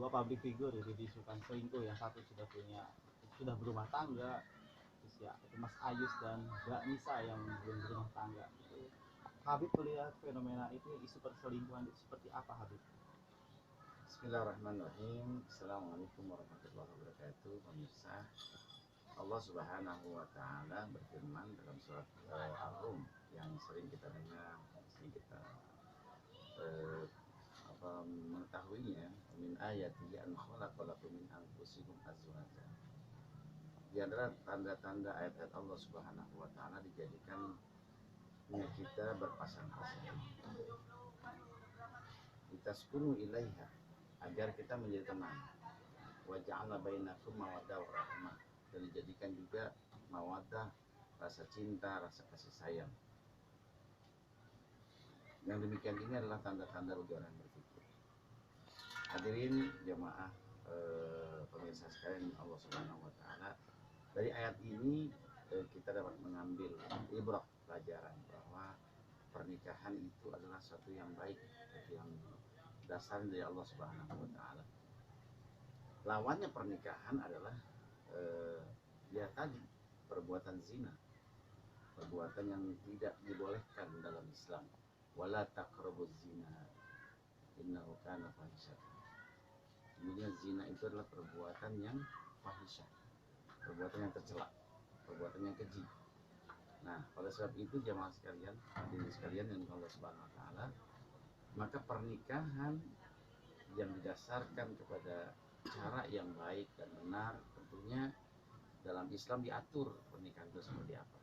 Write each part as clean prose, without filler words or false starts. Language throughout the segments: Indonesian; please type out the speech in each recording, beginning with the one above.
dua public figure itu diisukan selingkuh, yang satu sudah berumah tangga, terus ya itu Mas Ayus dan Mbak Nisa yang belum berumah tangga. Itu Habib melihat fenomena itu, isu perselingkuhan itu seperti apa Habib? Bismillahirrahmanirrahim. Assalamualaikum warahmatullahi wabarakatuh. Pemirsa, Allah Subhanahu wa taala berfirman dalam surat Ar-Rum yang sering kita dengar, sering kita mengetahuinya, min ayatihi an khalaqalakum min anfusikum azwaja. Dia adalah tanda-tanda ayat-ayat Allah Subhanahu wa taala dijadikan kita berpasang-pasang. Litaskunu ilaiha, agar kita menjadi tenang. Wa ja'alna bainakum mawaddah wa rahmah, dan dijadikan juga mawaddah, rasa cinta, rasa kasih sayang. Yang demikian ini adalah tanda-tanda bagi orang berpikir. Hadirin jemaah pemirsa sekalian Allah Subhanahu wa taala, dari ayat ini kita dapat mengambil ibrah, pelajaran bahwa pernikahan itu adalah sesuatu yang baik, yang dasar dari Allah Subhanahu wa taala. Lawannya pernikahan adalah ya tadi, perbuatan zina, perbuatan yang tidak dibolehkan dalam Islam. Wala taqrabuz zina innahu kana fahisyatan. Kemudian zina itu adalah perbuatan yang fahisyah, perbuatan yang tercela, perbuatan yang keji. Nah, oleh sebab itu jamaah sekalian, hadirin sekalian yang Allah Subhanahu wa taala, maka pernikahan yang didasarkan kepada cara yang baik dan benar, tentunya dalam Islam diatur pernikahan itu seperti apa.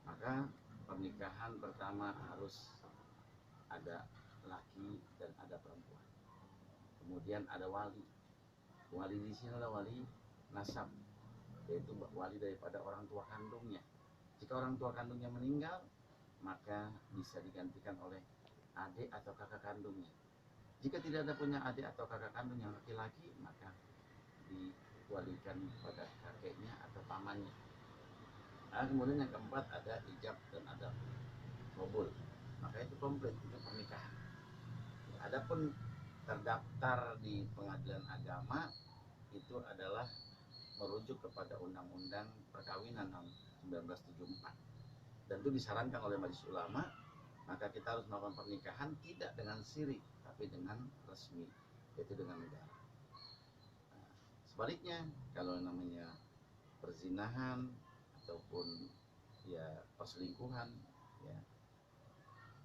Maka pernikahan pertama harus ada laki dan ada perempuan. Kemudian ada wali. Wali di sini adalah wali nasab, yaitu wali daripada orang tua kandungnya. Jika orang tua kandungnya meninggal, maka bisa digantikan oleh adik atau kakak kandungnya. Jika tidak ada punya adik atau kakak kandung yang laki-laki, maka diwalikan pada kakeknya atau pamannya. Nah, kemudian yang keempat ada ijab dan ada qabul. Maka itu komplit, itu pernikahan. Adapun terdaftar di pengadilan agama itu adalah merujuk kepada Undang-Undang Perkawinan tahun 1974. Dan itu disarankan oleh Majelis Ulama, maka kita harus melakukan pernikahan tidak dengan siri, tapi dengan resmi, yaitu dengan negara. Nah, sebaliknya, kalau namanya perzinahan ataupun ya perselingkuhan, ya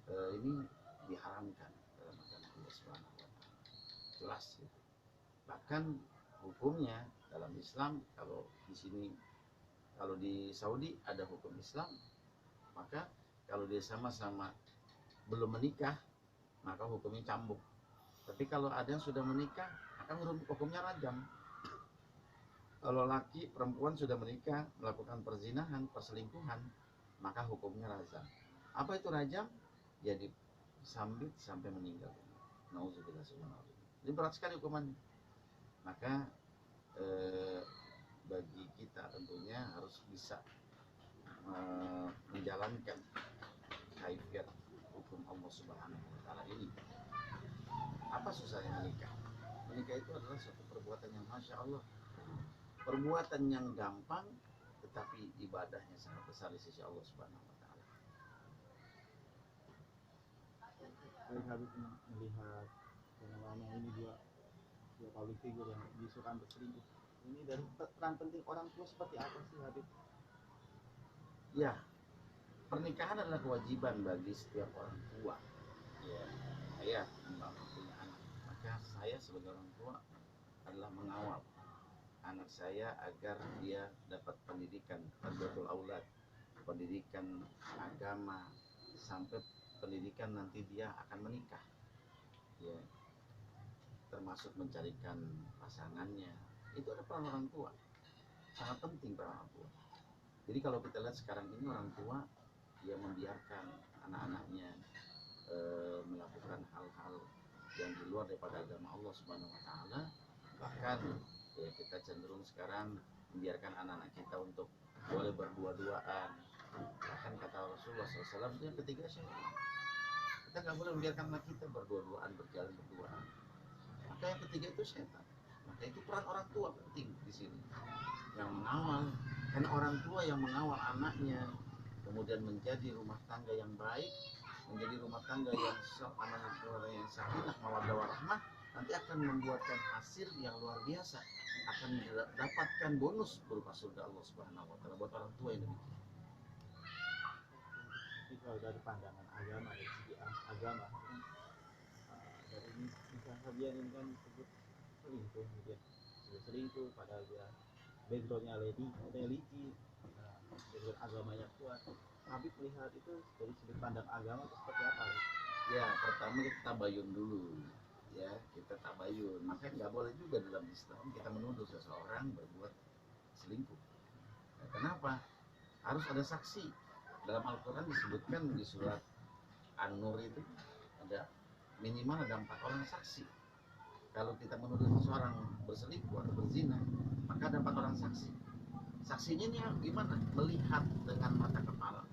ini diharamkan dalam agama Allah Subhanahu wa taala. Jelas gitu. Bahkan hukumnya dalam Islam, kalau di Saudi ada hukum Islam, maka kalau dia sama-sama belum menikah, maka hukumnya cambuk. Tapi kalau ada yang sudah menikah, maka hukumnya rajam. Kalau laki perempuan sudah menikah melakukan perzinahan, perselingkuhan, maka hukumnya rajam. Apa itu rajam? Jadi sambit sampai meninggal. Nauzubillah. Ini berat sekali hukumannya. Maka bagi kita tentunya harus bisa menjalankan kaifiat hukum Allah Subhanahu wa taala ini. Apa susahnya menikah? Menikah itu adalah suatu perbuatan yang masya Allah, perbuatan yang gampang, tetapi ibadahnya sangat besar di sisi Allah Subhanahu wa taala. Baik Habib, melihat fenomena ini, dua public figure yang diisukan berselingkuh, ini dari peran penting orang tua seperti apa sih Habib? Ya, pernikahan adalah kewajiban bagi setiap orang tua. Ya, saya membangun punya anak, maka saya sebagai orang tua adalah mengawal anak saya agar dia dapat pendidikan tarbiyatul aulad, pendidikan agama, sampai pendidikan nanti dia akan menikah. Ya, termasuk mencarikan pasangannya. Itu ada peran orang tua, sangat penting peran orang tua. Jadi kalau kita lihat sekarang ini, orang tua yang membiarkan anak-anaknya melakukan hal-hal yang di luar daripada agama Allah Subhanahu wa taala. Bahkan ya, kita cenderung sekarang membiarkan anak-anak kita untuk boleh berdua-duaan. Bahkan kata Rasulullah SAW itu yang ketiga syaitan. Kita nggak boleh membiarkan anak kita berdua-duaan, berjalan berduaan. Maka yang ketiga itu setan. Maka itu peran orang tua penting di sini, yang mengawal. Karena orang tua yang mengawal anaknya, kemudian menjadi rumah tangga yang baik, menjadi rumah tangga yang yang sakinah mawaddah warahmah, nanti akan membuatkan hasil yang luar biasa, akan mendapatkan bonus berupa surga Allah Subhanahu wa taala buat orang tua yang demikian. Jadi kalau dari pandangan agama, dari segi agama kan, dari misalnya kalian ini kan disebut selingkuh, gitu ya. Disebut selingkuh padahal dia backgroundnya religi, background agamanya kuat. Habib melihat itu dari sudut pandang agama itu seperti apa? Ya, pertama kita tabayun dulu, ya kita tabayun. Maka nggak boleh juga dalam Islam kita menuduh seseorang berbuat selingkuh. Nah, kenapa? Harus ada saksi. Dalam Al-Quran disebutkan di surat An-Nur itu ada minimal ada 4 orang saksi. Kalau kita menuduh seseorang berselingkuh atau berzina, maka ada 4 orang saksi. Saksinya ini gimana? Melihat dengan mata kepala,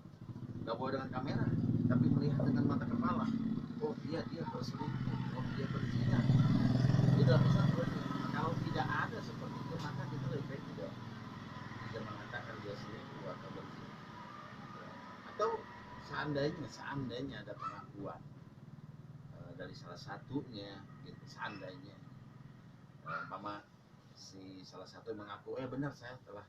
nggak boleh dengan kamera, tapi melihat dengan mata kepala. Oh dia berselingkuh, oh dia berzina. Jadi dalam Islam kalau tidak ada seperti itu, maka kita lebih baik tidak mengatakan dia selingkuh atau berzina. Atau seandainya ada pengakuan dari salah satunya, gitu, seandainya mama si salah satu mengaku benar saya telah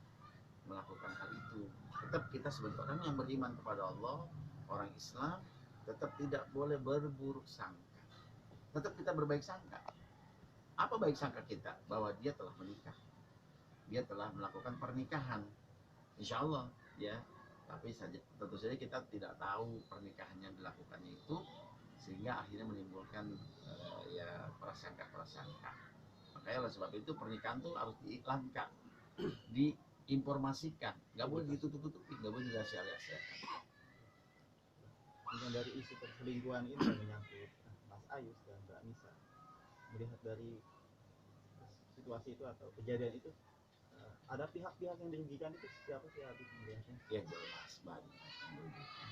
melakukan hal itu, tetap kita sebagai orang yang beriman kepada Allah, orang Islam, tetap tidak boleh berburuk sangka, tetap kita berbaik sangka. Apa baik sangka kita? Bahwa dia telah menikah, dia telah melakukan pernikahan, insya Allah, ya. Tapi tentu saja kita tidak tahu pernikahan yang dilakukannya itu, sehingga akhirnya menimbulkan ya prasangka. Makanya oleh sebab itu pernikahan tuh harus diiklankan, diinformasikan, nggak boleh ditutup-tutupi, nggak boleh dirahasiakan. Dengan dari isu perselingkuhan ini yang menyangkut Mas Ayus dan Mbak Nisa, melihat dari situasi itu atau kejadian itu, ada pihak-pihak yang dirugikan itu siapa sih Habib melihatnya? Ya jelas banyak yang dirugikan.